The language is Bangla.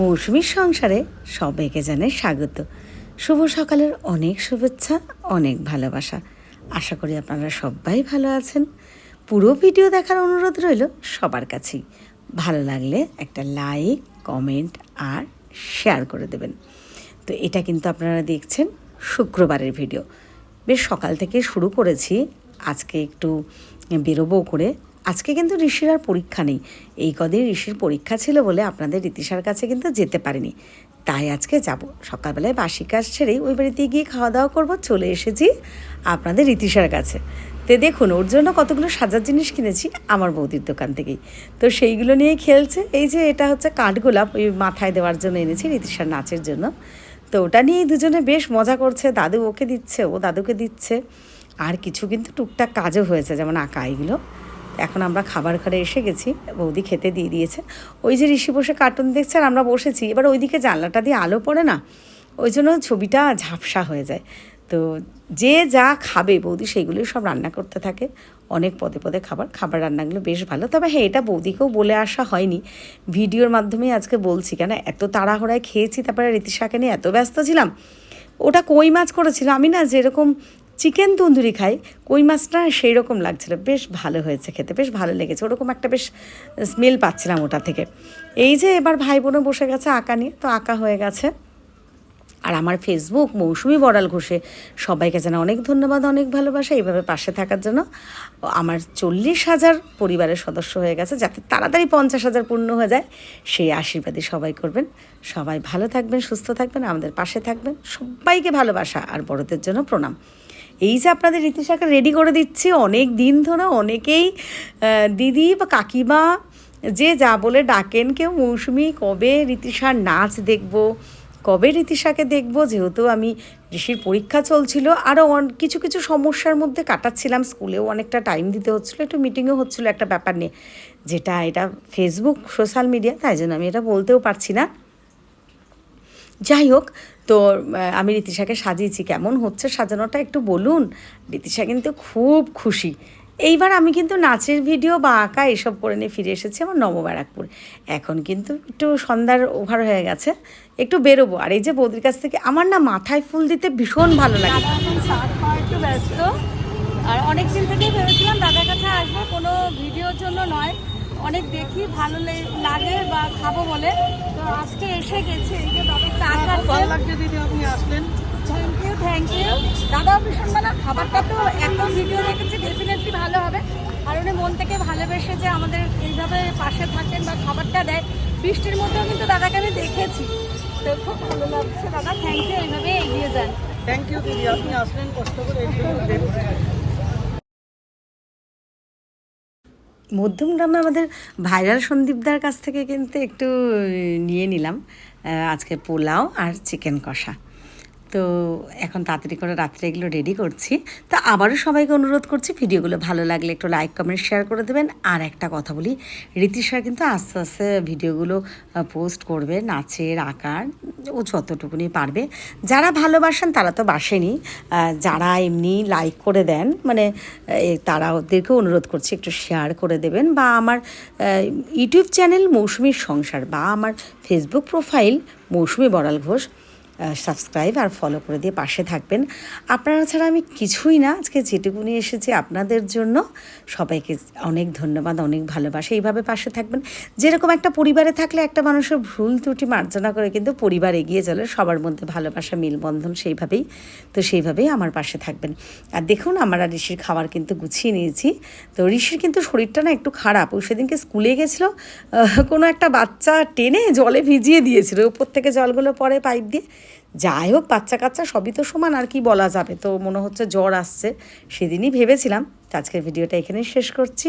মৌসুমীর সংসারে সবাইকে জানাই স্বাগত। শুভ সকালের অনেক শুভেচ্ছা, অনেক ভালোবাসা। আশা করি আপনারা সবাই ভালো আছেন। পুরো ভিডিও দেখার অনুরোধ রইল সবার কাছেই। ভালো লাগলে একটা লাইক, কমেন্ট আর শেয়ার করে দেবেন। তো এটা কিন্তু আপনারা দেখছেন শুক্রবারের ভিডিও। বেশ সকাল থেকে শুরু করেছি। আজকে একটু বেরোবো করে। আজকে কিন্তু ঋষির আর পরীক্ষা নেই। এই কদিন ঋষির পরীক্ষা ছিল বলে আপনাদের রীতিশার কাছে কিন্তু যেতে পারিনি। তাই আজকে যাব। সকালবেলায় বাসি কাজ ছেড়েই ওই বাড়িতে গিয়ে খাওয়া দাওয়া করবো। চলে এসেছি আপনাদের রীতিশার কাছে। তো দেখুন, ওর জন্য কতগুলো সাজার জিনিস কিনেছি আমার বৌদির দোকান থেকেই। তো সেইগুলো নিয়েই খেলছে। এই যে এটা হচ্ছে কাঠগোলাপ, ওই মাথায় দেওয়ার জন্য এনেছি রীতিশার নাচের জন্য। তো ওটা নিয়েই দুজনে বেশ মজা করছে। দাদু ওকে দিচ্ছে, ও দাদুকে দিচ্ছে। আর কিছু কিন্তু টুকটাক কাজও হয়েছে, যেমন আঁকা এগুলো। এখন আমরা খাবার ঘরে এসে গেছি, বৌদি খেতে দিয়ে দিয়েছে। ওই যে ঋষি বসে কার্টুন দেখছে আর আমরা বসেছি। এবার ওইদিকে জানলাটা দিয়ে আলো পড়ে না, ওই জন্য ছবিটা ঝাপসা হয়ে যায়। তো যে যা খাবে বৌদি সেইগুলোই সব রান্না করতে থাকে। অনেক পদে পদে খাবার রান্নাগুলো বেশ ভালো। তবে হ্যাঁ, এটা বৌদিকেও বলে আসা হয়নি, ভিডিওর মাধ্যমেই আজকে বলছি। কেন এত তাড়াহুড়ায় খেয়েছি, তারপরে রীতিশাকে নিয়ে এত ব্যস্ত ছিলাম। ওটা কই মাছ করেছিল, আমি না যেরকম চিকেন তন্দুরি খাই, কই মাছটা সেই রকম লাগছিলো। বেশ ভালো হয়েছে খেতে, বেশ ভালো লেগেছে। ওরকম একটা বেশ স্মেল পাচ্ছিলাম ওটা থেকে। এই যে এবার ভাই বোনও বসে গেছে আঁকা নিয়ে, তো আঁকা হয়ে গেছে। আর আমার ফেসবুক মৌসুমী বড়াল ঘোষে সবাইকে জানা অনেক ধন্যবাদ, অনেক ভালোবাসা এইভাবে পাশে থাকার জন্য। আমার 40,000 পরিবারের সদস্য হয়ে গেছে, যাতে তাড়াতাড়ি 50,000 পূর্ণ হয়ে যায়, সেই আশীর্বাদই সবাই করবেন। সবাই ভালো থাকবেন, সুস্থ থাকবেন, আমাদের পাশে থাকবেন। সবাইকে ভালোবাসা আর বড়দের জন্য প্রণাম। এই যে আপনাদের রীতিশাকে রেডি করে দিচ্ছি অনেক দিন ধরে। অনেকেই দিদি বা কাকিমা যে যা বলে ডাকেন, কেউ মৌসুমী কবে রীতিশার নাচ দেখবো, কবে রীতিশাকে দেখবো। যেহেতু আমি ঋষির পরীক্ষা চলছিল, আরও কিছু কিছু সমস্যার মধ্যে কাটাচ্ছিলাম। স্কুলেও অনেকটা টাইম দিতে হচ্ছিলো, একটু মিটিংও হচ্ছিলো একটা ব্যাপার নিয়ে, যেটা এটা ফেসবুক সোশ্যাল মিডিয়া, তাই জন্য আমি এটা বলতেও পারছি না। যাই হোক, তো আমি রীতিশাকে সাজিয়েছি। কেমন হচ্ছে সাজানোটা একটু বলুন। রীতিশা কিন্তু খুব খুশি। এইবার আমি কিন্তু নাচের ভিডিও বা আঁকা এসব করে নিয়ে ফিরে এসেছি আমার নবব্যারাকপুর। এখন কিন্তু একটু সন্ধ্যার ওভার হয়ে গেছে, একটু বেরোবো। আর এই যে বৌদির কাছ থেকে আমার না মাথায় ফুল দিতে ভীষণ ভালো লাগে। একটু ব্যস্ত, আর অনেক দিন থেকেই ভেবেছিলাম দাদার কাছে আসবো, কোনো ভিডিওর জন্য নয়, অনেক দেখি ভালো লাগে বা খাবো বলে। তো আজকে এসে গেছি। এই যে দাদা চা খাচ্ছেন। লাগছে দিদি, আপনি আসলেন। থ্যাংক ইউ দাদা। ভীষণ ভালো খাবারটা, তো এত ভিডিও দেখেছি, ডেফিনেটলি ভালো হবে। আর উনি মন থেকে ভালোবেসে যে আমাদের এইভাবে পাশে থাকেন বা খাবারটা দেয়। বৃষ্টির মধ্যেও কিন্তু দাদাকে আমি দেখেছি, তো খুব ভালো লাগছে দাদা। থ্যাংক ইউ, এইভাবে এগিয়ে যান। থ্যাংক ইউ দিদি, আপনি আসলেন কষ্ট করে। মধ্যমগ্রামে আমাদের ভাইরাল সন্দীপদার কাছ থেকে কিন্তু একটু নিয়ে নিলাম আজকে পোলাও আর চিকেন কষা। তো এখন তাড়াতাড়ি করে রাত্রে এগুলো রেডি করছি। তো আবারও সবাইকে অনুরোধ করছি, ভিডিওগুলো ভালো লাগলে একটু লাইক, কমেন্ট, শেয়ার করে দেবেন। আর একটা কথা বলি, রীতিশা কিন্তু আস্তে আস্তে ভিডিওগুলো পোস্ট করবে, নাচের, আঁকার, ও যতটুকুনি পারবে। যারা ভালোবাসেন তারা তো বাসেনি, যারা এমনি লাইক করে দেন, মানে তারা ওদেরকেও অনুরোধ করছি একটু শেয়ার করে দেবেন। বা আমার ইউটিউব চ্যানেল মৌসুমীর সংসার বা আমার ফেসবুক প্রোফাইল মৌসুমী বড়াল ঘোষ সাবস্ক্রাইব আর ফলো করে দিয়ে পাশে থাকবেন। আপনারা ছাড়া আমি কিছুই না। আজকে যেটুকুনি এসেছি আপনাদের জন্য। সবাইকে অনেক ধন্যবাদ, অনেক ভালোবাসা। এইভাবে পাশে থাকবেন। যেরকম একটা পরিবারে থাকলে একটা মানুষের ভুল ত্রুটি মার্জনা করে কিন্তু পরিবার এগিয়ে চলে, সবার মধ্যে ভালোবাসা, মেলবন্ধন, সেইভাবেই আমার পাশে থাকবেন। আর দেখুন, আমার আর ঋষির খাবার কিন্তু গুছিয়ে নিয়েছি। তো ঋষির কিন্তু শরীরটা না একটু খারাপ। ওই সেদিনকে স্কুলে গেছিলো, কোনো একটা বাচ্চা টেনে জলে ভিজিয়ে দিয়েছিল, উপর থেকে জলগুলো পড়ে পাইপ দিয়ে। যাই হোক, বাচ্চা কাচ্চা সবই তো সমান, আর কি বলা যাবে। তো মনে হচ্ছে জ্বর আসছে, সেদিনই ভেবেছিলাম। আজকের ভিডিওটা এখানেই শেষ করছি।